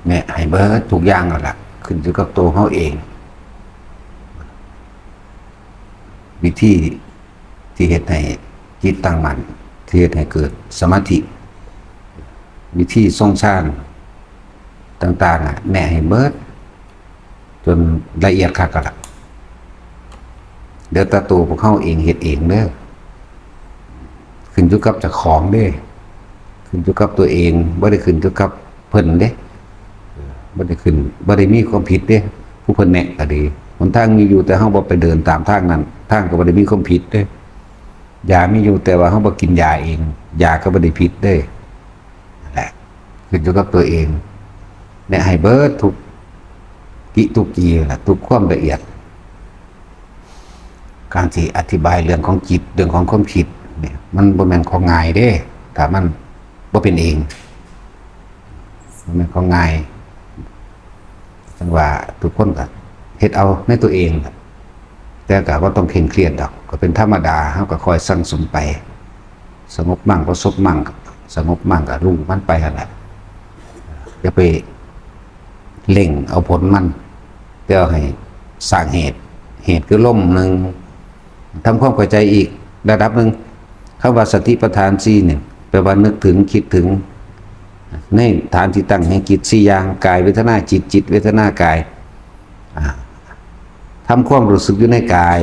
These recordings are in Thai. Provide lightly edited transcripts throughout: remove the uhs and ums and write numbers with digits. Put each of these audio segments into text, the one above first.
เนี่ยให้เบิดทุกอย่างนั่นแหละขึ้นอยู่กับตัวเขาเองวิธีที่เฮ็ดให้จิตตั้งมั่นที่เฮ็ดให้เกิดสมาธิวิธีทรงฌานต่างๆแน่ให้เบิดจนละเอียดคักก็ละเดี๋ยวตาตัวพวกเขาเองเฮ็ดเองเด้อขึ้นอยู่กับเจ้าของเด้ขึ้นอยู่กับตัวเองบ่ได้ขึ้นอยู่กับเพิ่นเด้บ่ได้ขึ้นบ่ได้มีความผิดเด้ผู้เพิ่นแนะก็ดีหนทางมีอยู่แต่เฮาบ่ไปเดินตามทางนั้นทางก็บ่ได้มีความผิดเด้ยามีอยู่แต่ว่าเฮาบ่กินยาเองยาก็บ่ได้ผิดเด้นั่นแหละขึ้นอยู่กับตัวเองแนะให้เบิดทุกกิทุกกีล่ะทุกความละเอียดการที่อธิบายเรื่องของจิตเรื่องของความคิดเนี่ยมันบ่แม่นของง่ายเด้ถ้ามันบ่เป็นเองมันเป็นของง่ายจังว่าทุกคนก็เฮ็ดเอาในตัวเองแต่ก็บ่ต้องเคร่งเครียดดอกก็เป็นธรรมดาเฮาก็คอยสั่งสมไปสงบมั่งประสบมั่งสงบมั่งก็รู้มันไปหั่นแหละอย่าไปเร่งเอาผลมันแต่ให้สร้างเหตุคือล่มหนึ่งทำความเข้าใจอีกระดับหนึ่งคำว่าสติปัฏฐาน4เนี่ยแปลว่านึกถึงคิดถึงในฐานที่ตั้งแห่งจิต4อย่างกายเวทนาจิตจิตเวทนากายทำความรู้สึกอยู่ในกาย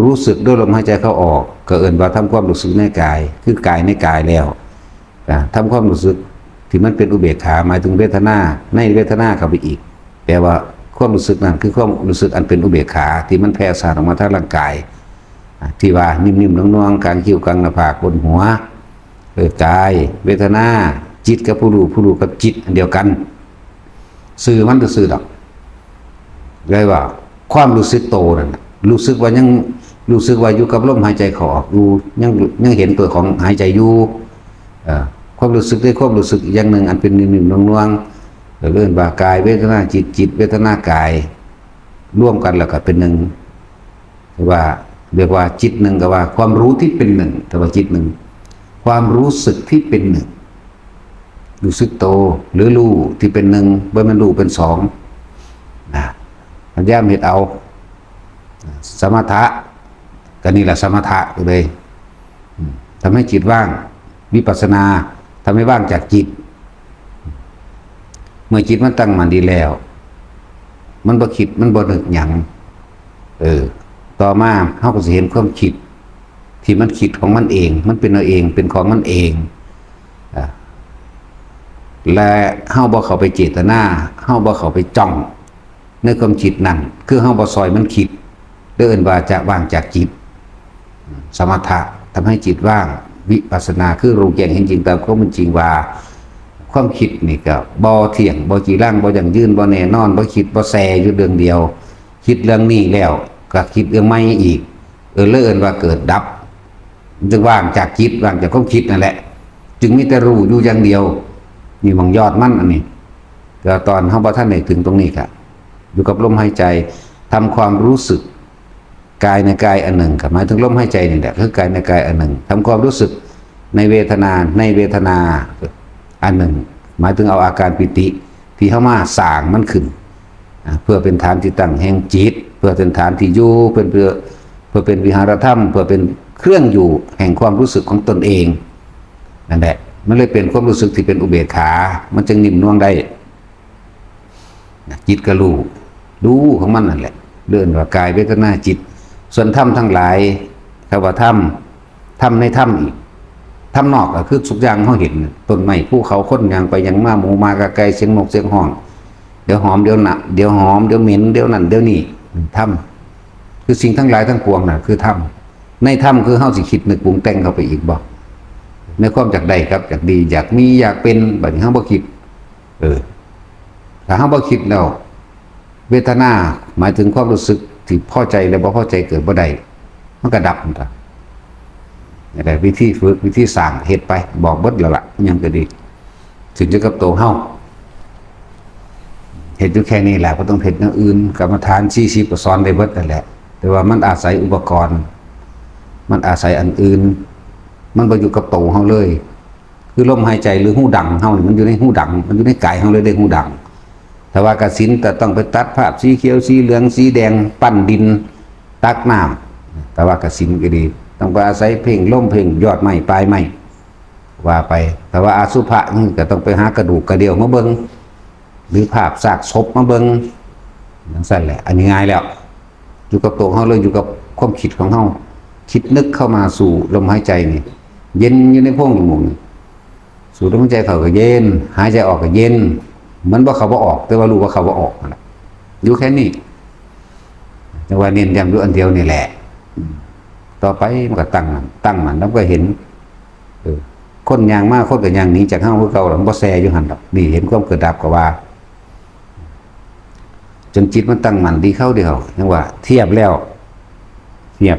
รู้สึกด้วยลมหายใจเข้าออกก็เอิ้นว่าทำความรู้สึกในกายคือกายในกายแล้วทำความรู้สึกที่มันเป็นอุเบกขาหมายถึงเวทนาในเวทนาเข้าไปอีกแปลว่าความรู้สึกนั้นคือความรู้สึกอันเป็นอุเบกขาที่มันแผ่ซ่านออกมาทางร่างกายที่ว่านิ่มๆน่วงๆกลางคิ้วกลางหน้าผากบนหัวกายเวทนาจิตกับผู้รู้กับจิตอันเดียวกันสื่อมันจะสื่อดอกเลยว่าความรู้สึกโตนั่นรู้สึกว่ายังรู้สึกว่าอยู่กับลมหายใจเข้าออกอยู่ยังเห็นตัวของหายใจอยู่ความรู้สึกได้ความรู้สึกอย่างหนึ่งอันเป็นนิ่มๆน่วงๆเรื่องว่ากายเวทนาจิตเวทนากายร่วมกันแล้วก็เป็นหนึ่งว่าเรียกว่าจิตหนึ่งก็ว่าความรู้ที่เป็นหนึ่งแต่ว่าจิตหนึ่งความรู้สึกที่เป็นหนึ่งรู้สึกโตหรือรู้ที่เป็นหนึ่งเมื่อมันรู้เป็นสองนะมันย่ำเห็ดเอาสมถะก็นี่แหละสมถะเลยทำให้จิตว่างวิปัสสนาทำให้ว่างจากจิตเมื่อจิตมันตั้งมั่นดีแล้วมันบ่คิดมันบ่นึกหยังต่อมาเฮาก็สิเห็นความคิดที่มันคิดของมันเองมันเป็นเอาเองเป็นของมันเองและเฮาบ่เข้าไปเจตนาเฮาบ่เข้าไปจ้องในความคิดนั่นคือเฮาบ่ซอยมันคิดเอิ้นว่าจะว่างจากจิตสมถะทำให้จิตว่างวิปัสสนาคือรู้แจ้งเห็นจริงตามความเป็นจริงว่าความคิดนี่ก็บ่เที่ยงบ่จีรังบ่ยั่งยืนบ่แน่นอนบ่คิดบ่แซ่อยู่เรื่องเดียวคิดเรื่องนี้แล้วก็คิดเรื่องใหม่อีกเอิ้นว่าเกิดดับจึงว่างจากจิตว่างจากความคิดนั่นแหละจึงมีแต่รู้อยู่อย่างเดียวนี่มองยอดมันอันนี้ก็ตอนเฮาบ่ทันได้ถึงตรงนี้ก็อยู่กับลมหายใจทำความรู้สึกกายในกายอันหนึ่งหมายถึงลมหายใจนี่แหละคือกายในกายอันหนึ่งทำความรู้สึกในเวทนาอันหนึ่งหมายถึงเอาอาการปิติที่เข้ามาสร้างมันขึ้นเพื่อเป็นฐานที่ตั้งแห่งจิตเพื่อเป็นฐานที่อยู่เพื่อเป็นวิหารธรรมเพื่อเป็นเครื่องอยู่แห่งความรู้สึกของตนเองนั่นแหละมันเลยเป็นความรู้สึกที่เป็นอุเบกขามันจึงนิ่มน่วงได้จิตก็รู้ของมันนั่นแหละเรื่องว่ากายเวทนาจิตส่วนธรรมทั้งหลายคำว่าธรรมในธรรมอีกธรรมนอกก็คือทุกอย่างเขาเห็นต้นไม้ภูเขาคนอย่างไปอย่างมาหมูมากระไกเสียงนกเสียงห้องเดี๋ยวหอมเดี๋ยวหนักเดี๋ยวหอมเดี๋ยวเหม็นเดี๋ยวนั่นเดี๋ยวนี่ธรรมคือสิ่งทั้งหลายทั้งปวงน่ะคือธรรมในธรรมคือเฮาสิคิดนึกปรุงแต่งเข้าไปอีกบ่ในความจากใดครับจากดีอยากมีอยากเป็นแบบนี้เฮาบ่คิดถ้าเฮาบ่คิดแล้วเวทนาหมายถึงความรู้สึกที่พอใจและบ่พอใจเกิดบ่ได้มันก็ดับหมดอ่ะแต่วิธีฝึกวิธีสร้างเฮ็ดไปบอกเบิดแล้วล่ะยังก็ดีถึงจะกับตัวเฮาเฮ็ดอยู่แค่นี้แหละบ่ต้องเฮ็ดอย่างอื่นกรรมฐาน40ก็สอนได้เบิดนั่นแหละแต่ว่ามันอาศัยอุปกรณ์มันอาศัยอันอื่นมันบ่อยู่กับตัวเฮาเลยคือลมหายใจหรือหูดังเฮานี่มันอยู่ในหูดังมันอยู่ในกายเฮาเลยได้หูดัง ถ้าว่ากสิณแต่ต้องไปตัดภาพสีเขียวสีเหลืองสีแดงปั้นดินตักน้ำแต่ว่ากสิณก็ดีต้องไปอาศัยเพ่งล่มเพ่งยอดไม้ปลายไม้ว่าไปแต่ว่าอาสุภะนี่ก็ต้องไปหากระดูกกระเดี่ยวมาเบิงหรือภาพซากศพมาเบิงนั่นสั่นแหละอันนี้ง่ายแล้วอยู่กับตัวเขาเลยอยู่กับความคิดของเขาคิดนึกเข้ามาสู่ลมหายใจนี่เย็นอยู่ในโพรงจมูกสู่ลมหายใจเขาก็เย็นหายใจออกก็เย็นเหมือนว่าเขาว่าออกแต่ว่ารู้ว่าเขาว่าออกนั่นแหละอยู่แค่นี้แต่ว่าเน้นย้ำอยู่อันเดียวนี่แหละต่อไปมันก็ตั้งมันแล้วก็เห็นคนยางมากคนกับยางหนีจากห้างคือเก่าหลังบ่แซ่อยู่หันดอกนี่เห็นความเกิดดับก็ว่าจนจิตมันตั้งมันดีเข้าเดียวยังว่าเทียบแล้วเทียบ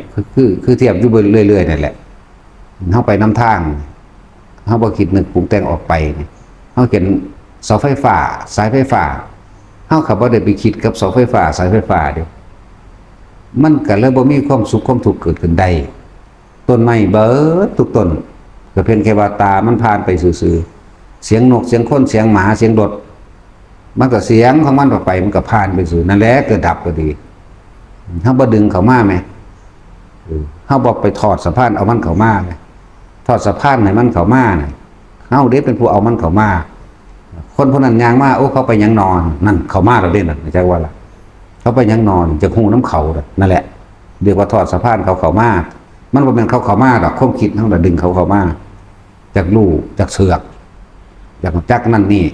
คือเทียบอยู่เรื่อยๆนั่นแหละเข้าไปน้ำทางเข้าบ่คิดนึกปรุงแต่งออกไปเข้าเห็นเสาไฟฟ้าสายไฟฟ้าเข้าขับบ่ได้ไปคิดกับเสาไฟฟ้าสายไฟฟ้าเดียวมันก็เลยบ่มีความสุขความทุกข์เกิดขึ้นใดต้นไม้เบิดทุกต้นก็เพียงแค่ว่าตามันผ่านไปซื่อๆเสียงนกเสียงคนเสียงหมาเสียงรถมันก็เสียงของมันออกไปมันก็ผ่านไปสู่นั่นแหละเกิดดับก็ดีเฮาบ่ดึงเข้ามาไหมเฮาบ่ไปถอดสะพานเอามันเข้ามาไหมถอดสะพานให้มันเข้ามาน่ะเฮาเด้เป็นผู้เอามันเข้ามาคนพวกนั้นยางมาโอ้เขาไปยังนอนนั่นเข้ามาแล้วเด้นั่นไม่ใช่ว่าล่ะเขาไปยังนอนจะคงน้ำเขานั่นแหละเรียกว่าถอดสะพานเขาเข้ามามันบ่เป็นเขาเข้ามาดอกความคิดเฮาน่ะดึงเขาเข้ามาจากลู่จากเสือกจากจักนั่นนี่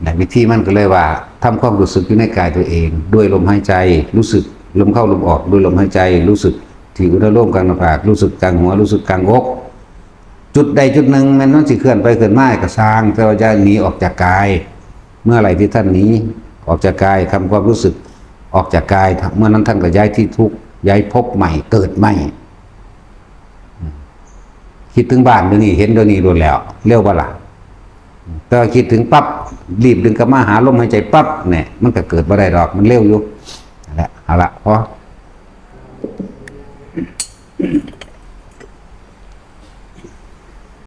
ในวิธีมันก็เลยว่าทำความรู้สึกอยู่ในกายตัวเองด้วยลมหายใจรู้สึกลมเข้าลมออกด้วยลมหายใจรู้สึกที่อุณหภูมิกลางหน้าผากรู้สึกกลางหัวรู้สึกกลางอกจุดใดจุดหนึ่งมันสิเคลื่อนไปเคลื่อนมาก็สร้างแต่ว่าจะหนีออกจากกายเมื่อไหร่ที่ท่านหนีออกจากกายทำความรู้สึกออกจากกายเมื่อนั้นท่านก็ย้ายที่ทุกข์ย้ายภพใหม่เกิดใหม่คิดถึงบ้านเดี๋ยวนี้เห็นเดี๋ยวนี้รู้แล้วเร็วบ่ล่ะแต่คิดถึงปั๊บรีบดึงกลับมาหาลมหายใจปั๊บเนี่ยมันก็เกิดบ่ได้ดอกมันเร็วอยู่นั่นแหละเอาละพอ